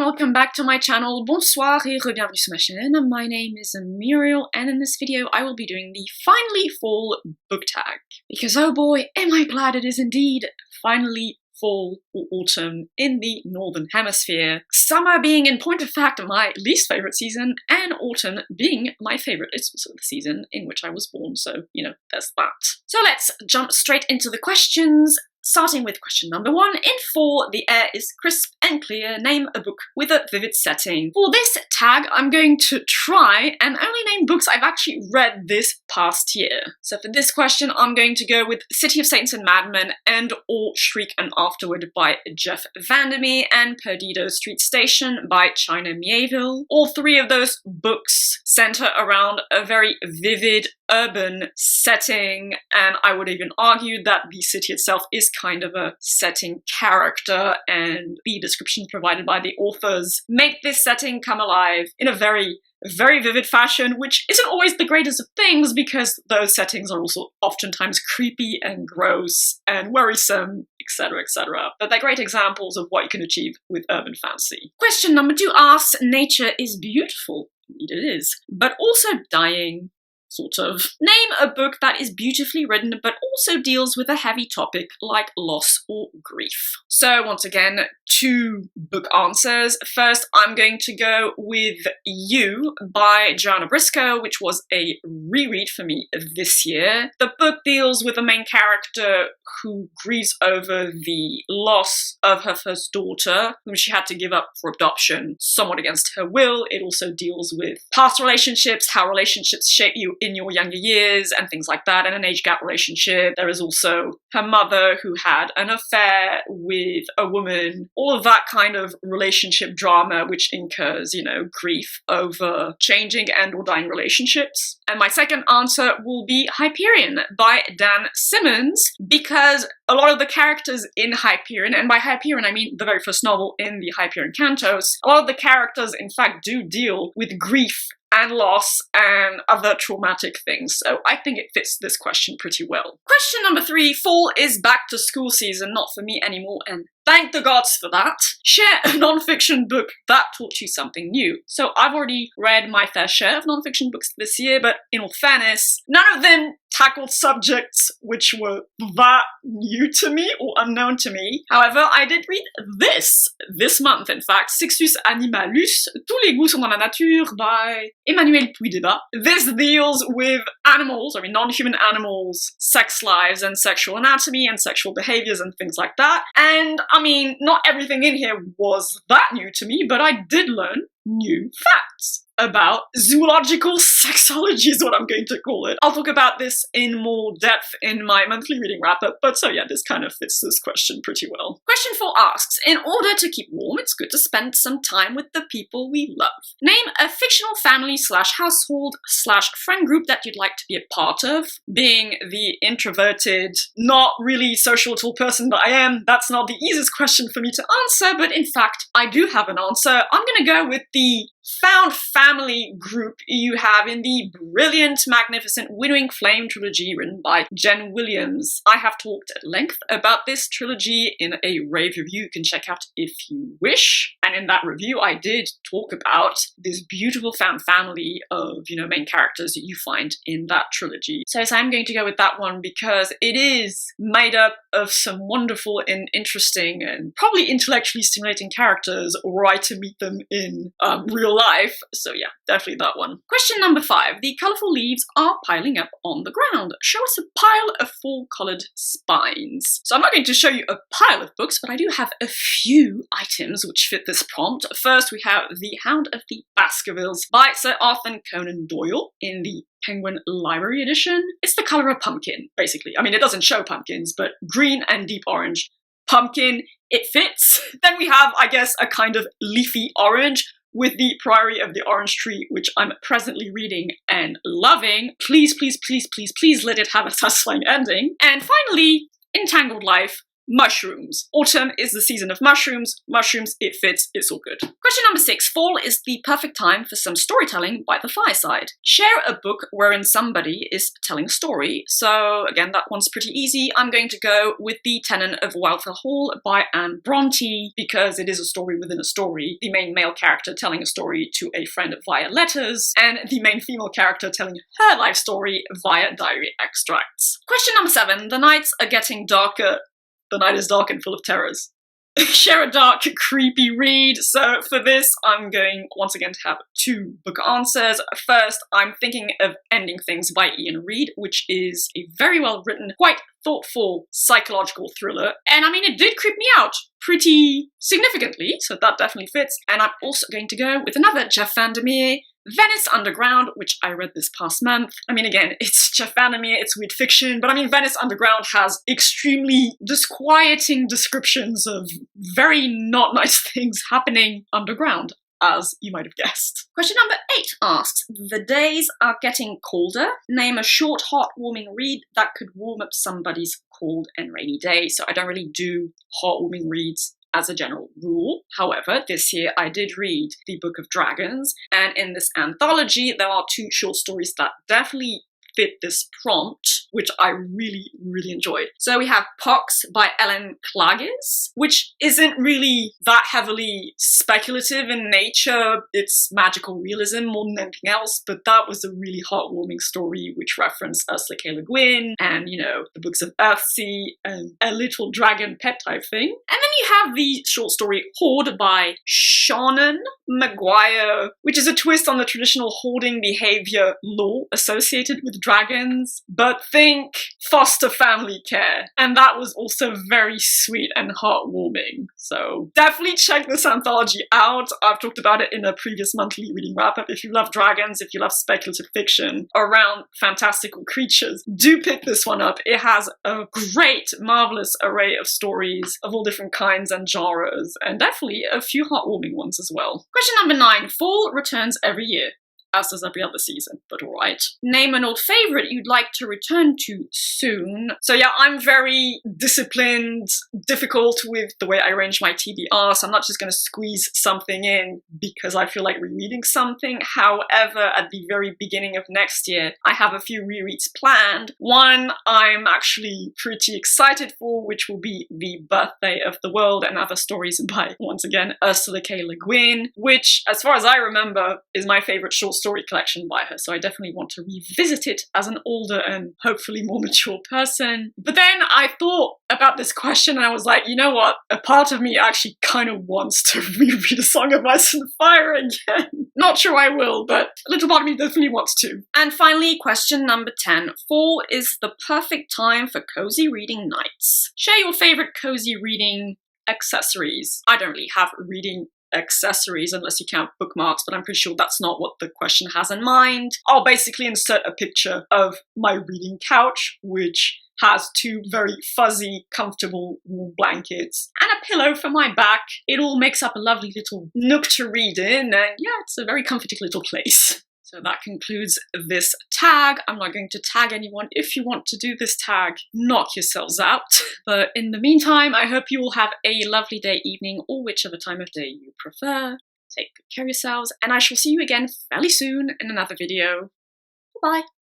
welcome back to my channel. Bonsoir et re-bienvenue sur ma chaîne. My name is Muriel, and in this video I will be doing the finally fall book tag. Because oh boy, am I glad it is indeed finally fall or autumn in the Northern Hemisphere. Summer being, in point of fact, my least favourite season, and autumn being my favourite. It's also the season in which I was born, so, you know, there's that. So let's jump straight into the questions. Starting with question number 1, in fall, the air is crisp and clear. Name a book with a vivid setting. For this tag, I'm going to try and only name books I've actually read this past year. So for this question, I'm going to go with City of Saints and Madmen and or Shriek and Afterward by Jeff Vandermeer and Perdido Street Station by China Mieville. All three of those books center around a very vivid urban setting, and I would even argue that the city itself is kind of a setting character, and the descriptions provided by the authors make this setting come alive in a very vivid fashion, which isn't always the greatest of things because those settings are also oftentimes creepy and gross and worrisome, etc, etc. But they're great examples of what you can achieve with urban fantasy. Question number 2 asks, nature is beautiful. Indeed it is, but also dying. Sort of. Name a book that is beautifully written but also deals with a heavy topic like loss or grief. So once again, 2 book answers. First, I'm going to go with You by Joanna Briscoe, which was a reread for me this year. The book deals with a main character who grieves over the loss of her first daughter, whom she had to give up for adoption somewhat against her will. It also deals with past relationships, how relationships shape you in your younger years and things like that, and an age gap relationship. There is also her mother who had an affair with a woman, all of that kind of relationship drama which incurs, you know, grief over changing and or dying relationships. And my second answer will be Hyperion by Dan Simmons, because a lot of the characters in Hyperion, and by Hyperion I mean the very first novel in the Hyperion Cantos, a lot of the characters in fact do deal with grief and loss and other traumatic things, so I think it fits this question pretty well. Question number 3, fall is back to school season, not for me anymore, and thank the gods for that. Share a non-fiction book that taught you something new. So I've already read my fair share of non-fiction books this year, but in all fairness, none of them tackled subjects which were that new to me or unknown to me. However, I did read this month in fact, Sexus Animalus, Tous les goûts sont dans la nature by Emmanuel Puydeba. This deals with animals, I mean non-human animals, sex lives and sexual anatomy and sexual behaviors and things like that. And I mean, not everything in here was that new to me, but I did learn new facts about zoological sexology is what I'm going to call it. I'll talk about this in more depth in my monthly reading wrap-up, but so yeah, this kind of fits this question pretty well. Question 4 asks, in order to keep warm, it's good to spend some time with the people we love. Name a fictional family / household / friend group that you'd like to be a part of. Being the introverted, not really social at all person that I am, that's not the easiest question for me to answer, but in fact, I do have an answer. I'm gonna go with the found family group you have in the brilliant, magnificent Winnowing Flame trilogy written by Jen Williams. I have talked at length about this trilogy in a rave review you can check out if you wish. And in that review, I did talk about this beautiful found family of, you know, main characters that you find in that trilogy. So I'm going to go with that one because it is made up of some wonderful and interesting and probably intellectually stimulating characters were I to meet them in real life. So yeah, definitely that one. Question number 5. The colourful leaves are piling up on the ground. Show us a pile of fall-coloured spines. So I'm not going to show you a pile of books, but I do have a few items which fit this prompt. First, we have The Hound of the Baskervilles by Sir Arthur Conan Doyle in the Penguin Library edition. It's the colour of pumpkin, basically. I mean, it doesn't show pumpkins, but green and deep orange. Pumpkin, it fits. Then we have, I guess, a kind of leafy orange with the Priory of the Orange Tree, which I'm presently reading and loving. Please, please, please, please, please let it have a satisfying ending. And finally, Entangled Life mushrooms. Autumn is the season of mushrooms. Mushrooms, it fits, it's all good. Question number 6. Fall is the perfect time for some storytelling by the fireside. Share a book wherein somebody is telling a story. So again, that one's pretty easy. I'm going to go with The Tenant of Wildfell Hall by Anne Bronte because it is a story within a story. The main male character telling a story to a friend via letters, and the main female character telling her life story via diary extracts. Question number 7. The nights are getting darker. The night is dark and full of terrors. Share a dark, creepy read. So for this, I'm going once again to have 2 book answers. First, I'm thinking of Ending Things by Ian Reid, which is a very well written, quite thoughtful psychological thriller. And I mean, it did creep me out pretty significantly, so that definitely fits. And I'm also going to go with another Jeff Vandermeer, Venice Underground, which I read this past month. I mean, again, it's Jeff Vandermeer, it's weird fiction, but I mean, Venice Underground has extremely disquieting descriptions of very not nice things happening underground, as you might have guessed. Question number 8 asks, the days are getting colder. Name a short, heartwarming read that could warm up somebody's cold and rainy day. So I don't really do heartwarming reads as a general rule. However, this year I did read The Book of Dragons, and in this anthology there are 2 short stories that definitely fit this prompt, which I really, really enjoyed. So we have Pox by Ellen Klages, which isn't really that heavily speculative in nature. It's magical realism more than anything else, but that was a really heartwarming story which referenced Ursula K. Le Guin and, you know, the books of Earthsea and a little dragon pet type thing. And then you have the short story Hoard by Shannon Maguire, which is a twist on the traditional hoarding behavior law associated with dragons, but think foster family care. And that was also very sweet and heartwarming. So definitely check this anthology out. I've talked about it in a previous monthly reading wrap-up. If you love dragons, if you love speculative fiction around fantastical creatures, do pick this one up. It has a great, marvelous array of stories of all different kinds and genres, and definitely a few heartwarming ones as well. Question number 9. Fall returns every year, as does every other season, but alright. Name an old favourite you'd like to return to soon. So yeah, I'm very disciplined, difficult with the way I arrange my TBR, so I'm not just going to squeeze something in because I feel like rereading something. However, at the very beginning of next year, I have a few rereads planned. One I'm actually pretty excited for, which will be The Birthday of the World and Other Stories by, once again, Ursula K. Le Guin, which, as far as I remember, is my favourite short story collection by her, so I definitely want to revisit it as an older and hopefully more mature person. But then I thought about this question and I was like, you know what? A part of me actually kind of wants to reread A Song of Ice and Fire again. Not sure I will, but a little part of me definitely wants to. And finally, question number 10. Fall is the perfect time for cozy reading nights. Share your favourite cozy reading accessories. I don't really have reading accessories unless you count bookmarks, but I'm pretty sure that's not what the question has in mind. I'll basically insert a picture of my reading couch, which has 2 very fuzzy, comfortable wool blankets and a pillow for my back. It all makes up a lovely little nook to read in, and yeah, it's a very comfortable little place. So that concludes this tag. I'm not going to tag anyone. If you want to do this tag, knock yourselves out. But in the meantime, I hope you all have a lovely day, evening, or whichever time of day you prefer. Take good care of yourselves, and I shall see you again fairly soon in another video. Bye-bye.